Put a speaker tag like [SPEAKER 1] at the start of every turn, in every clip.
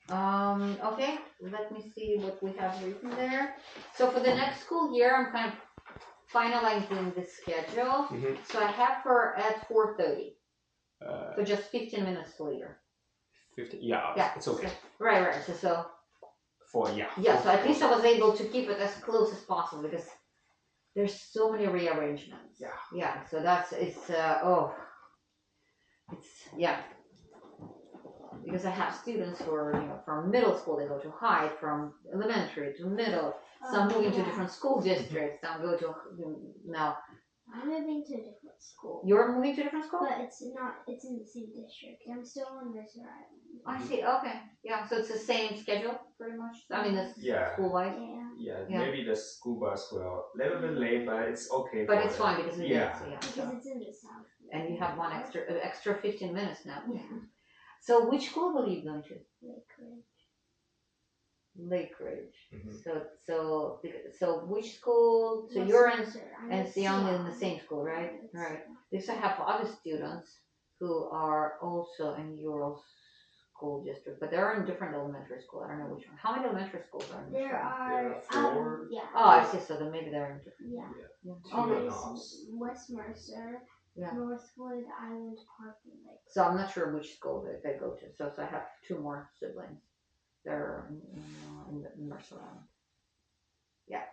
[SPEAKER 1] Okay, let me see what we have written there. So for the next school year, I'm kind of finalizing the schedule. So I have her at 4:30. So just 15 minutes later.
[SPEAKER 2] 15. Yeah,
[SPEAKER 1] Yeah.
[SPEAKER 2] it's okay.
[SPEAKER 1] Right. So so at least I was able to keep it as close as possible because there's so many rearrangements. Yeah. So because I have students who are from middle school, they go to high, from elementary to middle. Some moving to different school districts. Some go to now.
[SPEAKER 3] I'm moving to a different school.
[SPEAKER 1] You're moving to a different school?
[SPEAKER 3] But it's not. It's in the same district. I'm still on Mercer Island.
[SPEAKER 1] I see. Okay. Yeah. So it's the same schedule, pretty much. I mean, the school wise.
[SPEAKER 2] Yeah. Maybe the school bus will a little bit late, but it's okay.
[SPEAKER 1] But it's fine because
[SPEAKER 3] because it's in the south.
[SPEAKER 1] And you have one extra 15 minutes now. Yeah. So which school will you go to? Lake Ridge. So which school? So you're in, and Sion in the same school, right? Right. Because I have other students who are also in your school district, but they're in different elementary school. I don't know which one. How many elementary schools are in
[SPEAKER 3] there? There are
[SPEAKER 2] 4.
[SPEAKER 3] Oh,
[SPEAKER 1] I see. So then maybe they're in different.
[SPEAKER 3] There's West Mercer. Northwood, Island Park, and Lake.
[SPEAKER 1] So I'm not sure which school they go to. So I have 2 more siblings. They're in the Mercer Island. Yeah.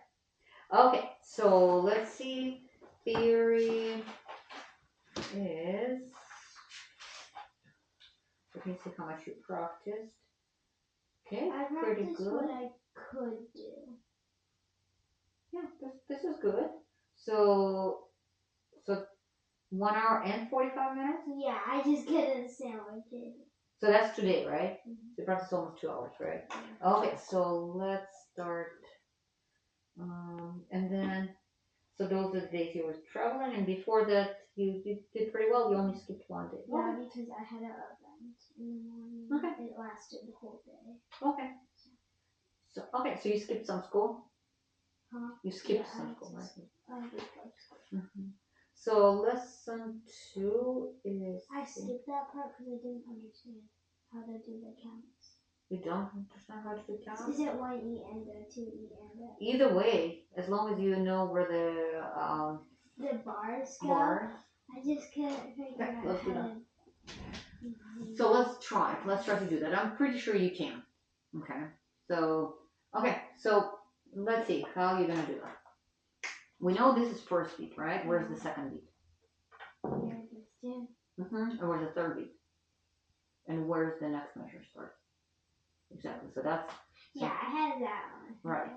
[SPEAKER 1] Okay. So let's see. Theory is. Let me see how much you practiced. Okay.
[SPEAKER 3] I
[SPEAKER 1] pretty
[SPEAKER 3] practiced
[SPEAKER 1] good.
[SPEAKER 3] what I could do.
[SPEAKER 1] Yeah. This is good. So 1 hour and 45 minutes?
[SPEAKER 3] Yeah, I just get a sandwich.
[SPEAKER 1] So that's today, right? So you practice almost 2 hours, right? Okay, so let's start. And then, so those are the days you were traveling, and before that, you did pretty well. You only skipped 1 day.
[SPEAKER 3] Yeah, because I had an event in the morning.
[SPEAKER 1] Okay.
[SPEAKER 3] It lasted the whole day.
[SPEAKER 1] Okay. So you skipped some school?
[SPEAKER 3] Huh?
[SPEAKER 1] You skipped some school, right?
[SPEAKER 3] I did go to school.
[SPEAKER 1] So lesson 2 is.
[SPEAKER 3] I skipped that part because I didn't understand how to do the counts.
[SPEAKER 1] You don't understand how to do counts?
[SPEAKER 3] Is it 1E and 2E and
[SPEAKER 1] Either way, as long as you know where the
[SPEAKER 3] bars go. I just can't figure out how to.
[SPEAKER 1] So let's try to do that. I'm pretty sure you can. Okay. So let's see how you're gonna do that. We know this is first beat, right? Where's the second beat? And where's the third beat? And where's the next measure start? Exactly. So that's.
[SPEAKER 3] Yeah, I had that one.
[SPEAKER 1] Right.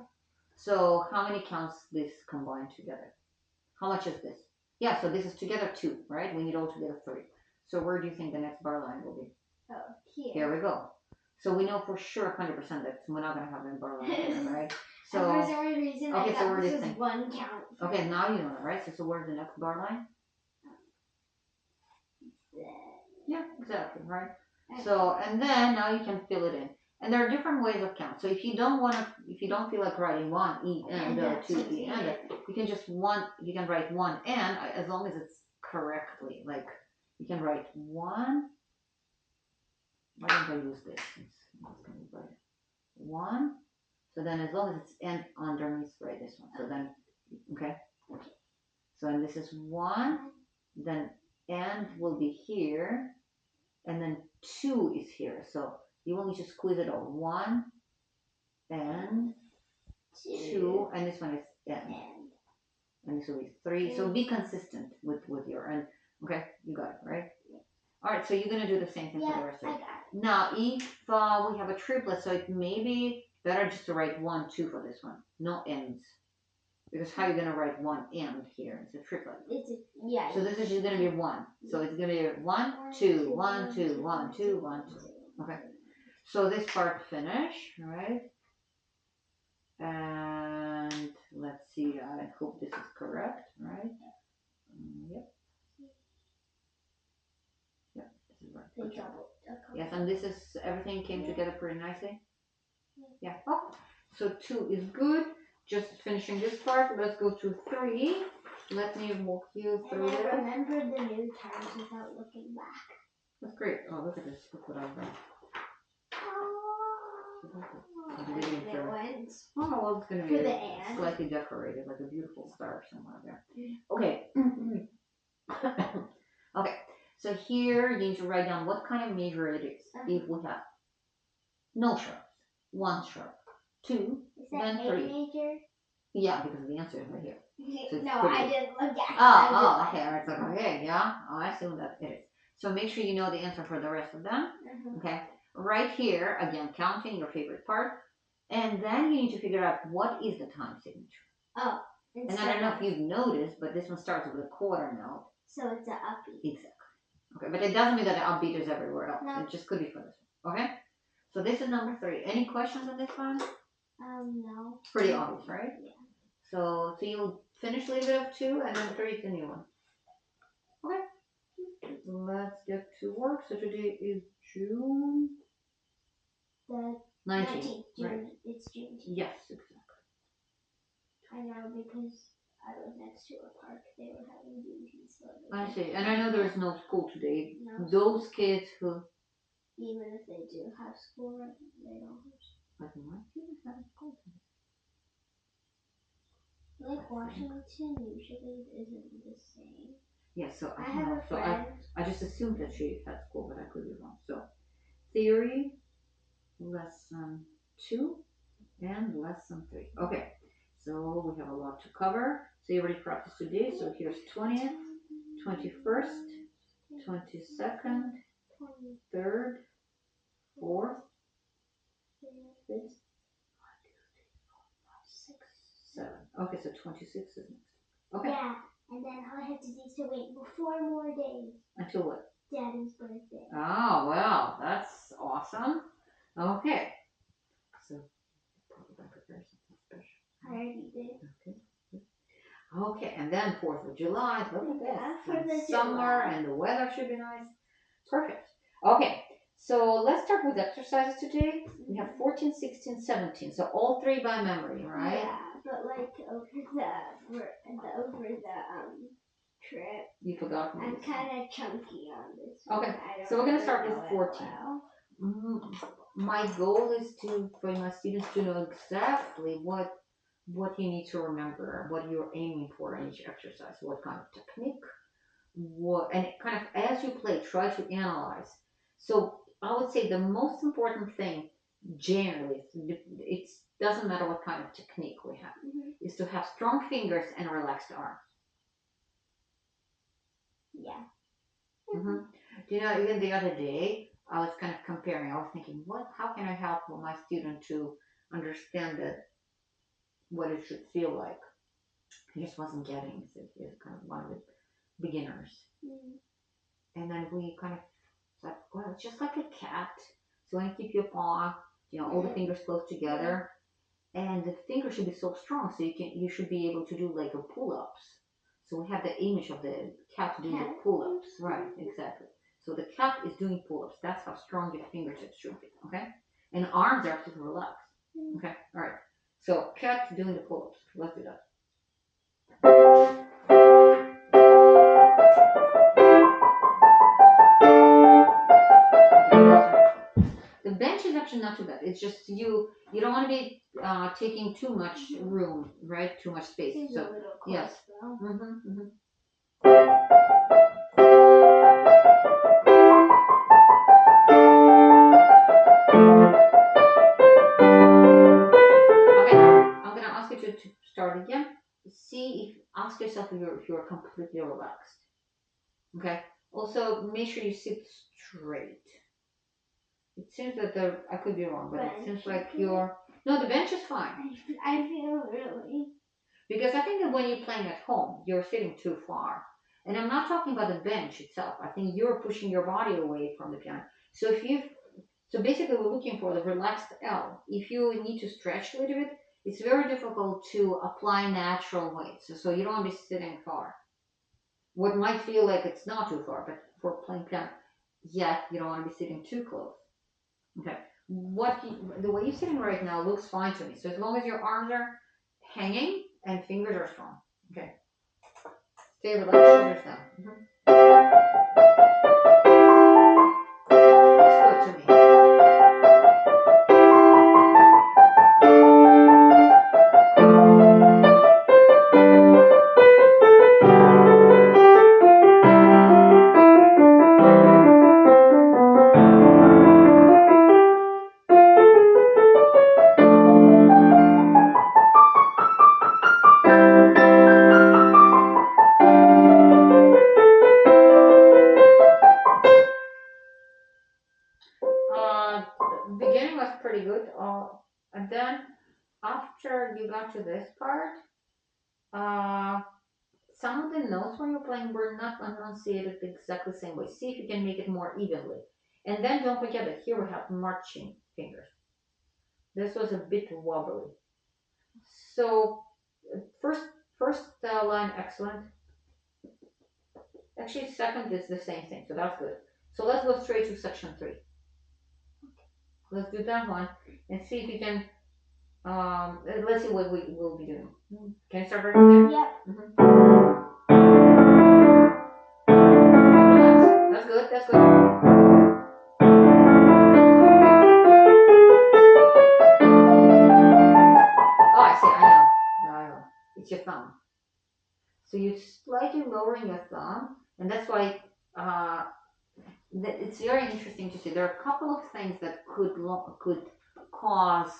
[SPEAKER 1] So how many counts this combined together? How much is this? Yeah. So this is together 2, right? We need all together 3. So where do you think the next bar line will be?
[SPEAKER 3] Oh, here.
[SPEAKER 1] Here we go. So we know for sure 100% that we're not gonna have a bar line again, right? So
[SPEAKER 3] for some reason,
[SPEAKER 1] okay, so where do you
[SPEAKER 3] this
[SPEAKER 1] think?
[SPEAKER 3] is 1 count.
[SPEAKER 1] Okay, now you know that, right? So where's the next bar line? Yeah, exactly, right? So and then now you can fill it in. And there are different ways of count. So if you don't feel like writing 1 E and 2 E and you can you can write 1 and as long as it's correctly. Like you can write 1. Why don't I use this? It's gonna be better. 1. So then as long as it's and underneath, write this one. So then okay. So and this is 1, then and will be here, and then 2 is here. So you will need to squeeze it all. 1 and 2, and this one is n. And this will be 3. So be consistent with your and. Okay, you got it, right? All right, so you're gonna do the same thing for the rest of it. Now, if we have a triplet, so it may be better just to write 1, 2 for this one. No ends. Because how are you gonna write 1 and here? It's a triplet. So this is just gonna be 1. So it's gonna be 1, 2, 1, 2, 1, 2, 1, 2. Okay. So this part finish, right? And let's see. I hope this is correct, right? Yep. Yep. This is right. Good job. Yes, and this is everything came together pretty nicely. Yeah. Oh, so 2 is good. Just finishing this part. Let's go to 3. Let me walk you through it.
[SPEAKER 3] I remembered the new terms without looking back.
[SPEAKER 1] That's great. Oh, look at this. Look what I've done.
[SPEAKER 3] And it went
[SPEAKER 1] Oh, well, it's going to
[SPEAKER 3] for
[SPEAKER 1] be
[SPEAKER 3] the and.
[SPEAKER 1] slightly decorated, like a beautiful star somewhere there. Okay. Okay. So here you need to write down what kind of measure it is. If we have no sharps, one sharp, two,
[SPEAKER 3] Is that
[SPEAKER 1] then
[SPEAKER 3] A
[SPEAKER 1] three.
[SPEAKER 3] major?
[SPEAKER 1] Yeah, because the answer is right here. So it's
[SPEAKER 3] No,
[SPEAKER 1] pretty
[SPEAKER 3] I
[SPEAKER 1] good.
[SPEAKER 3] didn't look at it.
[SPEAKER 1] Oh, okay. It's like, okay, yeah. Oh, I assume that it is. So make sure you know the answer for the rest of them. Okay. Right here, again, counting your favorite part. And then you need to figure out what is the time signature.
[SPEAKER 3] Oh.
[SPEAKER 1] And I don't know if you've noticed, but this one starts with a quarter note.
[SPEAKER 3] So it's an upbeat.
[SPEAKER 1] Exactly. Okay, but it doesn't mean that the upbeat is everywhere else.
[SPEAKER 3] No.
[SPEAKER 1] It just could be for this one. Okay? So this is number 3. Any questions on this one?
[SPEAKER 3] No.
[SPEAKER 1] Pretty obvious, right?
[SPEAKER 3] Yeah.
[SPEAKER 1] So you'll finish a little bit of 2 and then 3 is the new one. Okay. Let's get to work. So today is June
[SPEAKER 3] The
[SPEAKER 1] 19th.
[SPEAKER 3] June.
[SPEAKER 1] Right.
[SPEAKER 3] It's June.
[SPEAKER 1] Yes, exactly.
[SPEAKER 3] I know because I was next to a park. They were having Juneteenth celebration.
[SPEAKER 1] I see. And I know there is no school today.
[SPEAKER 3] No.
[SPEAKER 1] Those kids who...
[SPEAKER 3] Even if they do have school, they don't.
[SPEAKER 1] But my students have school today.
[SPEAKER 3] Like Washington usually isn't the same.
[SPEAKER 1] Yeah, so
[SPEAKER 3] I
[SPEAKER 1] don't
[SPEAKER 3] have
[SPEAKER 1] know.
[SPEAKER 3] a friend.
[SPEAKER 1] I just assumed that she had school, but I could be wrong. So, theory, lesson 2, and lesson 3. Okay, so we have a lot to cover. So you already practiced today. So here's 20th, 21st, 22nd, 3rd, 4th, 5th, 7. Okay, so 26 is next. Okay.
[SPEAKER 3] Yeah, and then all I have to do is to wait for 4 more days.
[SPEAKER 1] Until what?
[SPEAKER 3] Daddy's birthday.
[SPEAKER 1] Oh, well, that's awesome. Okay. So, probably going to prepare something special.
[SPEAKER 3] I already did.
[SPEAKER 1] Okay. Okay, and then 4th of July. Look at
[SPEAKER 3] Yeah,
[SPEAKER 1] this.
[SPEAKER 3] 4th of
[SPEAKER 1] Summer
[SPEAKER 3] July.
[SPEAKER 1] and the weather should be nice. Perfect. Okay, so let's start with exercises today. We have 14, 16, 17. So all 3 by memory, right?
[SPEAKER 3] Yeah, but like over the trip,
[SPEAKER 1] You forgot.
[SPEAKER 3] I'm kind of chunky on this.
[SPEAKER 1] Okay, so we're going to start with 14. My goal is for my students to know exactly what you need to remember, what you're aiming for in each exercise, what kind of technique, and kind of as you play, try to analyze. So I would say the most important thing, generally, it doesn't matter what kind of technique we have, is to have strong fingers and relaxed arms.
[SPEAKER 3] Yeah.
[SPEAKER 1] Mm-hmm. You know, even the other day, I was kind of comparing. I was thinking, how can I help my student to understand what it should feel like? He just wasn't getting it. He was kind of one of the beginners. And then we kind of said, well, it's just like a cat. So when you keep your paw, all the fingers close together, and the fingers should be so strong, so you should be able to do like a pull-ups. So we have the image of the cat doing the pull-ups. Right, exactly. So the cat is doing pull-ups. That's how strong your fingertips should be, okay? And arms are to relax. Okay, all right. So cat doing the pull-ups. Let's do that. The bench is actually not too bad. It's just you don't want to be taking too much room, right? Too much space.
[SPEAKER 3] It's
[SPEAKER 1] so
[SPEAKER 3] a little close,
[SPEAKER 1] yes.
[SPEAKER 3] though. To start again, ask yourself if you're completely relaxed. Okay. Also, make sure you sit straight. It seems that I could be wrong, but it seems like the bench is fine. I feel really.
[SPEAKER 1] Because I think that when you're playing at home, you're sitting too far. And I'm not talking about the bench itself. I think you're pushing your body away from the piano. So basically we're looking for the relaxed L. If you need to stretch a little bit, it's very difficult to apply natural weights. So you don't want to be sitting far. What might feel like it's not too far, but for playing piano, yet you don't want to be sitting too close. Okay. The way you're sitting right now looks fine to me. So as long as your arms are hanging and fingers are strong. Okay. Stay relaxed, shoulders down. Looks good to me.
[SPEAKER 3] beginning was pretty good. And then after you got to this part, some of the notes when you're playing were not enunciated exactly the same way. See if you can make it more evenly. And then don't forget that here we have marching fingers. This was a bit wobbly. So first line excellent. Actually, second is the same thing, so that's good. So let's go straight to section 3. Let's do that one and see if you can. Let's see what we will be doing. Can you start right there?
[SPEAKER 4] Yep.
[SPEAKER 3] Relax. That's good. That's good. Oh, I see. I know. It's your thumb. So you're slightly lowering your thumb, and that's why it's very interesting to see. There are a couple of things that could cause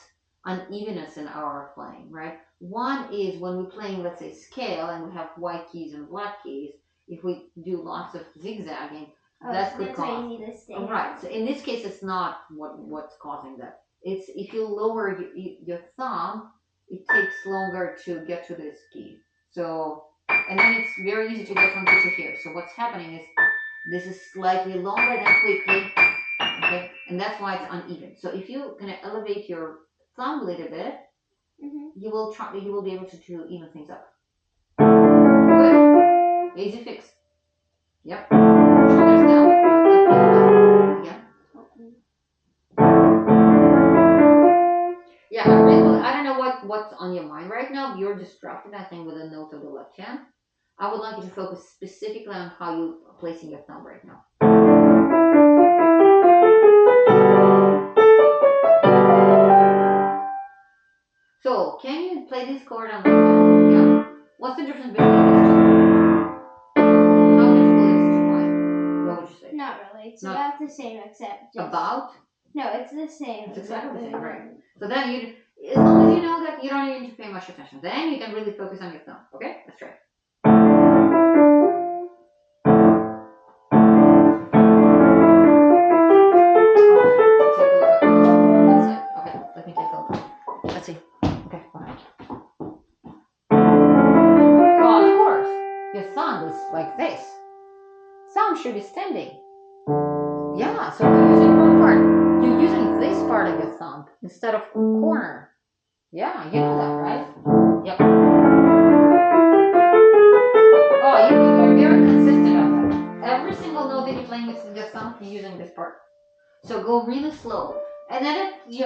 [SPEAKER 3] unevenness in our playing, right? One is when we're playing, let's say, scale, and we have white keys and black keys. If we do lots of zigzagging, that could
[SPEAKER 4] that's why
[SPEAKER 3] cause.
[SPEAKER 4] you need to stay.
[SPEAKER 3] Right. So in this case, it's not what's causing that. It's if you lower your thumb, it takes longer to get to this key. So, and then it's very easy to get from here to here. So what's happening is this is slightly longer than quickly, okay? And that's why it's uneven. So if you kind of elevate your thumb a little bit, you will be able to even things up. Good. Easy fix. Yep. Shoulders down. Yeah. Yeah, I don't know what's on your mind right now. You're distracted, I think, with the note of the left hand. I would like you to focus specifically on how you're placing your thumb right now. So, can you play this chord on the left hand? Yeah. What's the difference between these two? How difficult is it to play? What would you say?
[SPEAKER 4] Not really. It's
[SPEAKER 3] Not-
[SPEAKER 4] about the same, except just,
[SPEAKER 3] About?
[SPEAKER 4] No, it's the same.
[SPEAKER 3] It's exactly the same, right? So then as long as you know that, you don't need to pay much attention. Then you can really focus on your thumb. Okay? Let's try. Okay, let me take a look. Let's see. Okay, fine. Oh, of course. Your thumb is like this. Thumb should be standing. Yeah, so you're using one part. You're using this part of your thumb instead of corner. Yeah, you know that, right? Yep. Oh, you're very consistent on that. Every single note that you're playing with your thumb, you're using this part. So go really slow. And then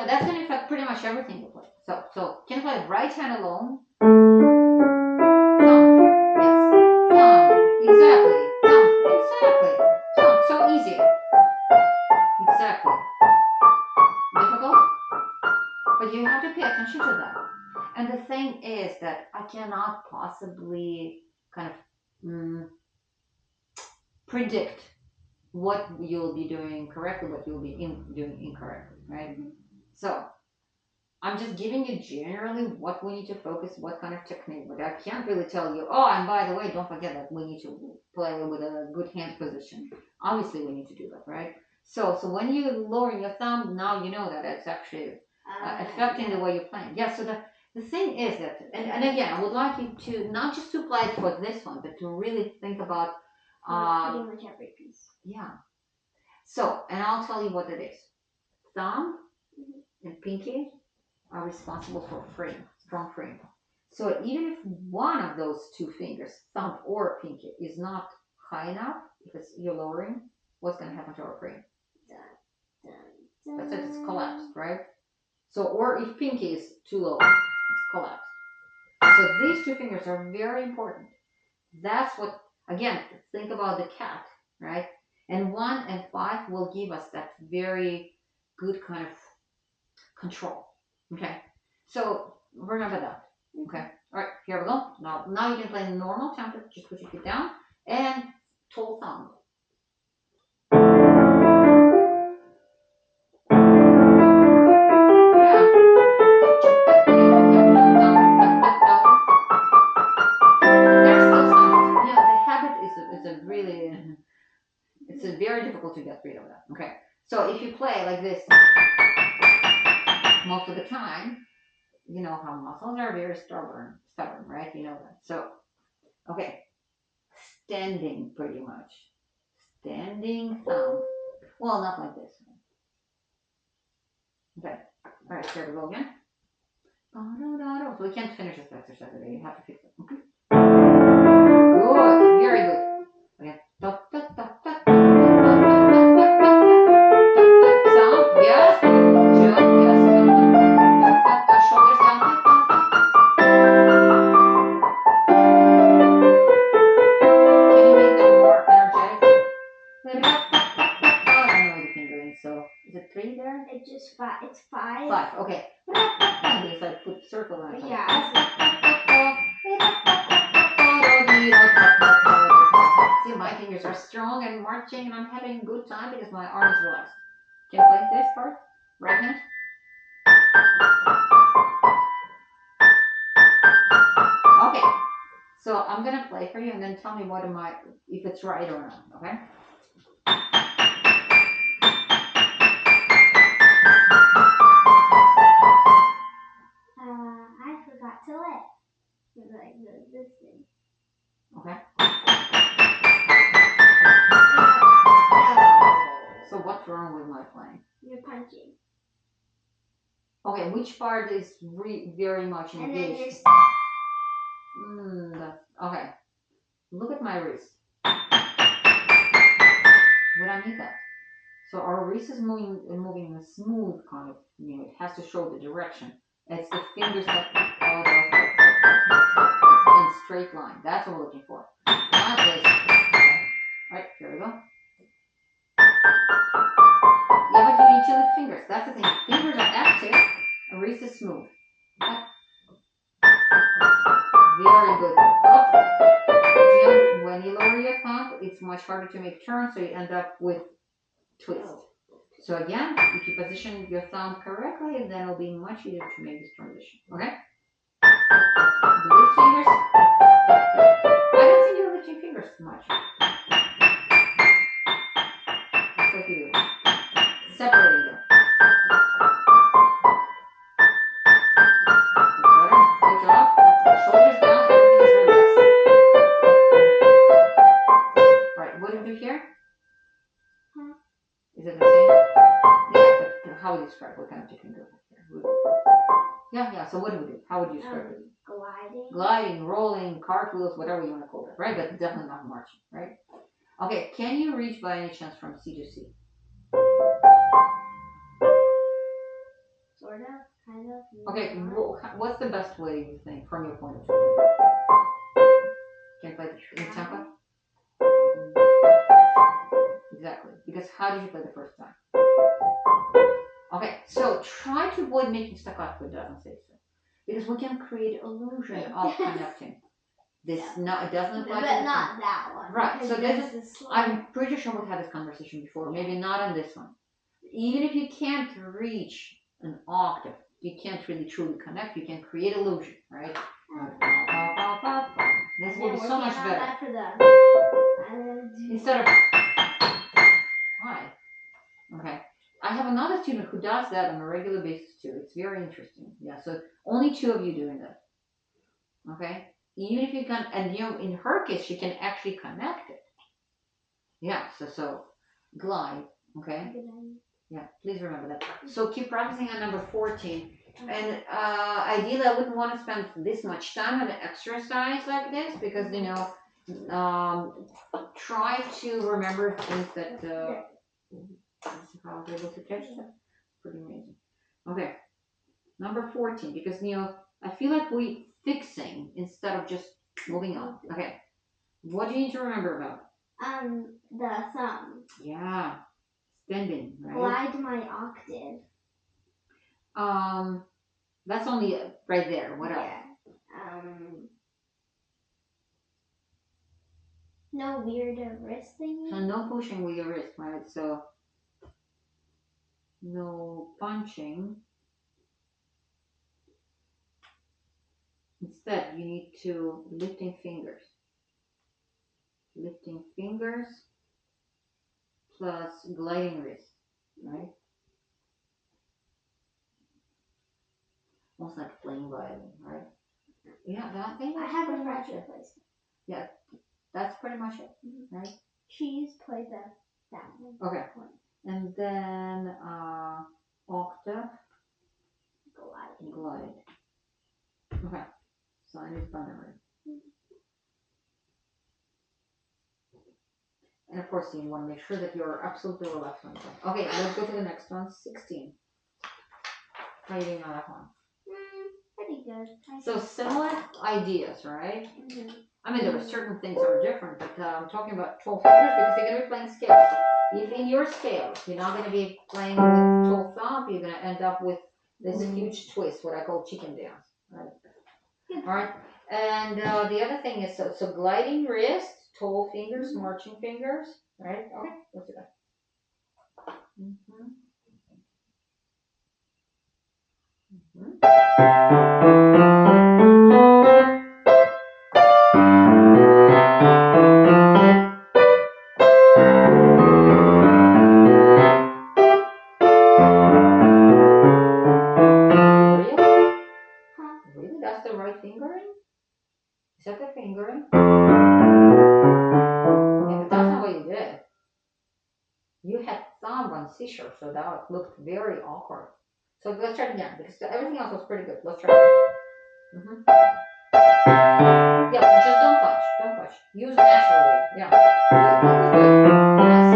[SPEAKER 3] that's going to affect pretty much everything you play. So can you play right hand alone? Thumb. Yes. Thumb. Exactly. Thumb. Exactly. Thumb. So easy. Exactly. Difficult? But you have to pay attention to that. And the thing is that I cannot possibly kind of predict what you'll be doing correctly, what you'll be doing incorrectly, right? So I'm just giving you generally what we need to focus, what kind of technique. But I can't really tell you, oh, and by the way, don't forget that we need to play with a good hand position. Obviously, we need to do that, right? So when you lower your thumb, now you know that it's actually affecting the way you're playing. Yeah, so the thing is that, and again, I would like you to not just to apply it for this one, but to really think about
[SPEAKER 4] pretty much every piece.
[SPEAKER 3] yeah. So, and I'll tell you what it is. Thumb and pinky are responsible for strong frame. So even if one of those two fingers, thumb or pinky, is not high enough, because you're lowering, what's going to happen to our frame? That's it, it's collapsed, right? So, or if pinky is too low, it's collapsed. So these two fingers are very important. That's what, again, think about the cat, right? And 1 and 5 will give us that very good kind of control. Okay, so remember that. Okay, all right, here we go. Now you can play normal tempo. Just put your feet down and tall thumb. It's very difficult to get rid of that. Okay, so if you play like this,
[SPEAKER 1] most of the time, you know how muscles are very stubborn, right? You know that. So, okay, standing pretty much. Standing thumb. Well, not like this. Okay. All right, here we go again. So we can't finish this exercise today. You have to fix it. Okay. Good. Very good. Okay. Sound. Yes. Jump. Yes. Shoulders down. Can you make them more energetic? I don't know what you can do. So is it 3 there?
[SPEAKER 4] It's just 5. It's 5.
[SPEAKER 1] 5. Okay. Just like put circle on it.
[SPEAKER 4] Yeah.
[SPEAKER 1] See, my fingers are strong and marching, and I'm having a good time because my arm is relaxed. Can you play this part? Right hand. Okay. So I'm gonna play for you, and then tell me if it's right or not. Okay.
[SPEAKER 4] I forgot to let. Like this thing.
[SPEAKER 1] Okay. So what's wrong with my playing?
[SPEAKER 4] You're punching.
[SPEAKER 1] Okay, which part is very much
[SPEAKER 4] And then
[SPEAKER 1] engaged? Okay. Look at my wrist. We don't need that. So our wrist is moving in a smooth kind of, it has to show the direction. It's the fingers that in straight line. That's what we're looking for. Not this. Okay. Alright, here we go. Yeah, but you need to lift fingers. That's the thing. Fingers are active, and wrist is smooth. Okay. Very good. When you lower your thumb, it's much harder to make turns, so you end up with twist. So again, if you position your thumb correctly, then it'll be much easier to make this transition. Okay? Lift fingers. I don't think you're lifting fingers too much. Just like you do. Separating them. Good job. Shoulders down, everything is relaxed. Right, what do we do here? Is it the same? Yeah, but how would you describe what kind of chicken goes here? Yeah, so what do we do? How would you describe it? Gliding, rolling, cartwheels, whatever you want to call it, right? But definitely not marching, right? Okay, can you reach by any chance from C to C?
[SPEAKER 4] Sort of, kind of.
[SPEAKER 1] Okay, what's the best way you think from your point of view? Can you play in tempo? Exactly, because how did you play the first time? Okay, so try to avoid making staccato if it doesn't say so. Because we can create illusion of connecting. It doesn't apply
[SPEAKER 4] but
[SPEAKER 1] to
[SPEAKER 4] not that one.
[SPEAKER 1] Right, so
[SPEAKER 4] this is
[SPEAKER 1] I'm pretty sure we've had this conversation before, maybe not on this one. Even if you can't reach an octave, you can't really truly connect, you can create illusion, right? This will be so much better. Instead of hi. Okay. I have another student who does that on a regular basis too. It's very interesting. Yeah, so only 2 of you doing that. Okay? Even if you can, and in her case, she can actually connect it. Yeah, so glide. Okay? Yeah, please remember that. So keep practicing on number 14. And ideally, I wouldn't want to spend this much time on an exercise like this because, try to remember things that how I was able to catch that. Pretty amazing. Okay, number 14, because I feel like we fixing instead of just moving on. Okay, what do you need to remember about?
[SPEAKER 4] The thumb.
[SPEAKER 1] Yeah, standing, right?
[SPEAKER 4] Glide my octave.
[SPEAKER 1] That's only right there. What else?
[SPEAKER 4] No weird wrist thingy.
[SPEAKER 1] So no pushing with your wrist, right? So no punching. Instead, you need to lifting fingers. Lifting fingers plus gliding wrist, right? almost like playing violin, right? Yeah, that thing.
[SPEAKER 4] I have a friend who plays.
[SPEAKER 1] That's pretty much it, right?
[SPEAKER 4] She's played that one.
[SPEAKER 1] Okay. And then octave, glide. Okay. So I need memory. And of course, you want to make sure that you're absolutely relaxed on it. Okay, let's go to the next one. 16. How are you doing on that one?
[SPEAKER 4] Pretty good.
[SPEAKER 1] So similar ideas, right?
[SPEAKER 4] Mhm.
[SPEAKER 1] I mean, there are certain things that are different, but I'm talking about 12 fingers because you're going to be playing scales. If in your scales, you're not going to be playing with 12 thumb, you're going to end up with this huge twist, what I call chicken dance. Right? All right. And the other thing is so gliding wrist, 12 fingers, marching fingers. Right? Okay, let's do that. Mm-hmm. Mm-hmm. Really? That's the right fingering? Is that the fingering? Yeah, but that's not what you did. You had thumb on C sharp, so that looked very awkward. So let's try it again because everything else was pretty good. Let's try it. Mm-hmm. Yeah, just don't touch. Don't touch. Use naturally. Yeah. Good. Nice.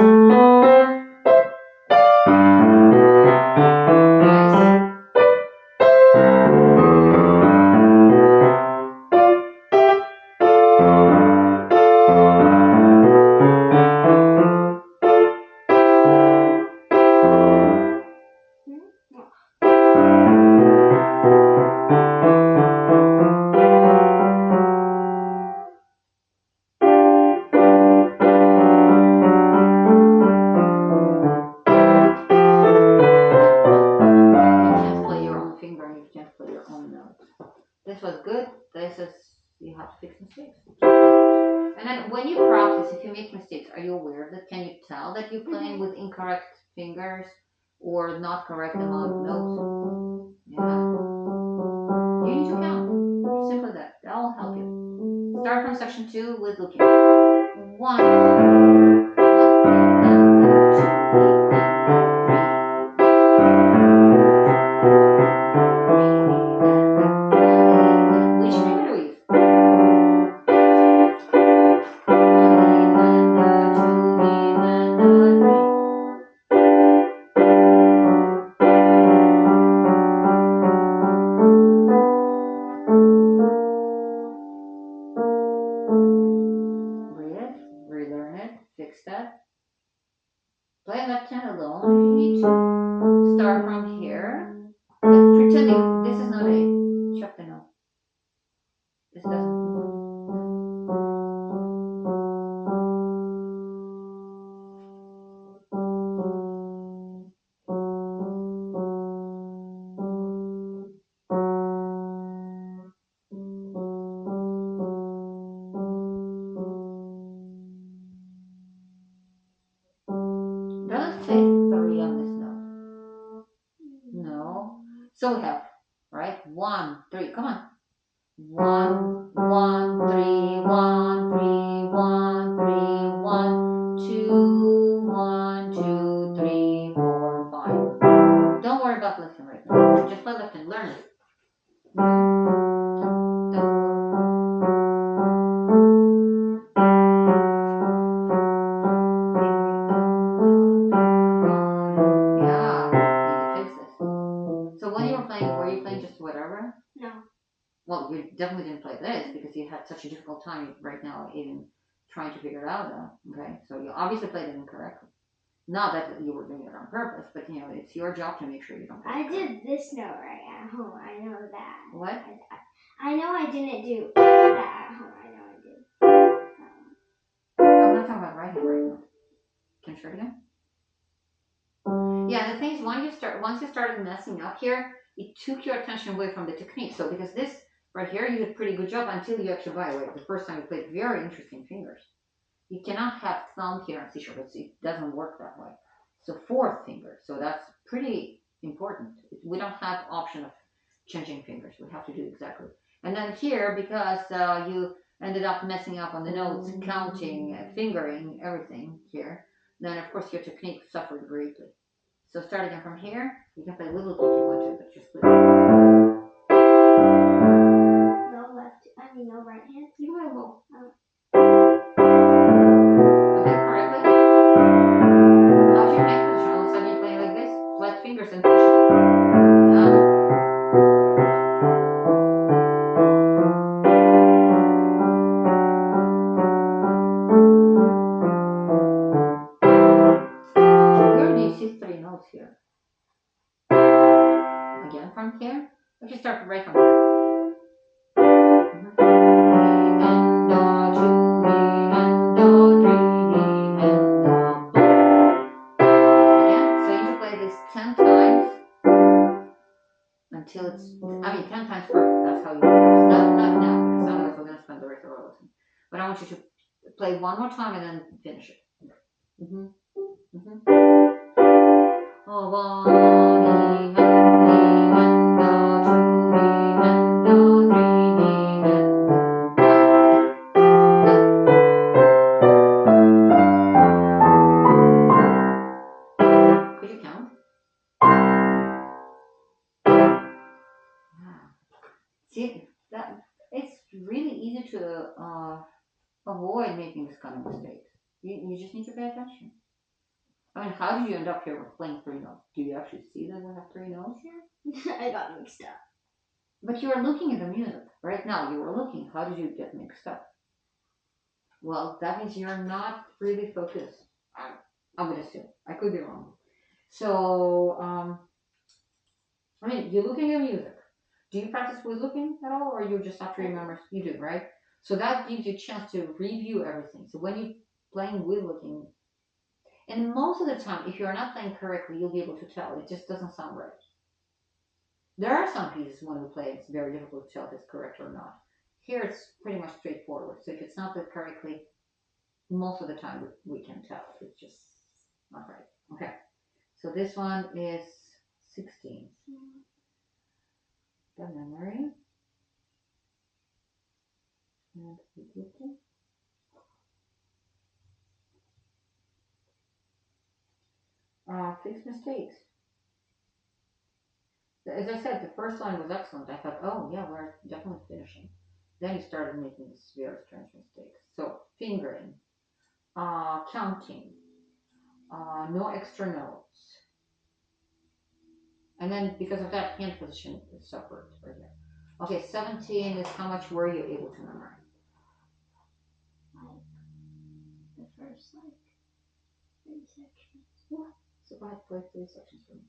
[SPEAKER 1] This was good. This is, you have to fix mistakes. And then when you practice, if you make mistakes, are you aware of that? Can you tell that you're playing with incorrect fingers or not correct amount of notes? Yeah. You need to count. Simple as that. That will help you. Start from section 2 with looking. 1. Which finger do we use? Read it, relearn it, fix that. Play left hand alone if you need to. Start from here. Pretending this is not a check the note. This doesn't. Doesn't say 3 on this note. No. So we have, right? 1, 3. Come on. 1, 1, 3, 1, 3, 1, 3, 1, 2, 1, 2, 3, 4, 5. Don't worry about lifting right now. Just play left hand. Learn it. Were you playing just whatever?
[SPEAKER 4] No.
[SPEAKER 1] Well, you definitely didn't play this because you had such a difficult time right now even trying to figure it out though. Okay, so you obviously played it incorrectly. Not that you were doing it on purpose, but you know, it's your job to make sure you don't play
[SPEAKER 4] I did this note right at home. I know that.
[SPEAKER 1] What?
[SPEAKER 4] I know I didn't do that at home. I know I did.
[SPEAKER 1] I'm not talking about right hand right now. Can you try it again? Yeah, the thing is, once you started messing up here, it took your attention away from the technique. So because this right here, you did a pretty good job until you actually violated. The first time you played very interesting fingers. You cannot have thumb here on C sharp. It doesn't work that way. So 4th finger. So that's pretty important. We don't have option of changing fingers. We have to do exactly. And then here, because you ended up messing up on the notes, counting, fingering, everything here, then of course your technique suffered greatly. So start again from here. You can play little if you want to, but just little.
[SPEAKER 4] No left. I mean, no right hand.
[SPEAKER 1] You will both. Okay, correctly. How's your neck position? All of a sudden you play like this, flat fingers and push it. Where do you see 3 notes here? Again from here? Let's just start right from here. Until it's, I mean, 10 times perfect. That's how you do it. Not now, because otherwise we're going to spend the rest of our lesson. But I want you to play one more time and then finish it. Oh, could you count? See, that it's really easy to avoid making this kind of mistakes. You just need to pay attention. I mean, how did you end up here with playing 3 notes? Do you actually see that we have 3 notes here?
[SPEAKER 4] I got mixed up.
[SPEAKER 1] But you were looking at the music. Right now, you were looking. How did you get mixed up? Well, that means you're not really focused. I'm going to assume. I could be wrong. So, I mean, you're looking at music. Do you practice with looking at all, or you just have to remember? You do, right? So that gives you a chance to review everything. So when you're playing with looking, and most of the time, if you're not playing correctly, you'll be able to tell. It just doesn't sound right. There are some pieces when we play, it's very difficult to tell if it's correct or not. Here, it's pretty much straightforward. So if it's not played correctly, most of the time we can tell. It's just not right. Okay. So this one is 16. The memory. And fix mistakes. As I said, the first line was excellent. I thought, oh yeah, we're definitely finishing. Then you started making these very strange mistakes. So fingering, counting, no extra notes. And then because of that, hand position is suffered right here. Okay, 17 is how much were you able to memorize?
[SPEAKER 4] Like the first 3 sections.
[SPEAKER 1] What? So go ahead, play 3 sections for me.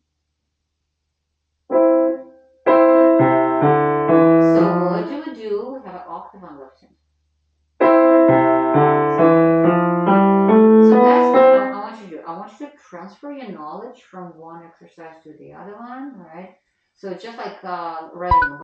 [SPEAKER 1] So what do we do? We have an octave on left hand. So that's what I want you to do. I want you to transfer your knowledge from one exercise to the other one, all right? So just like writing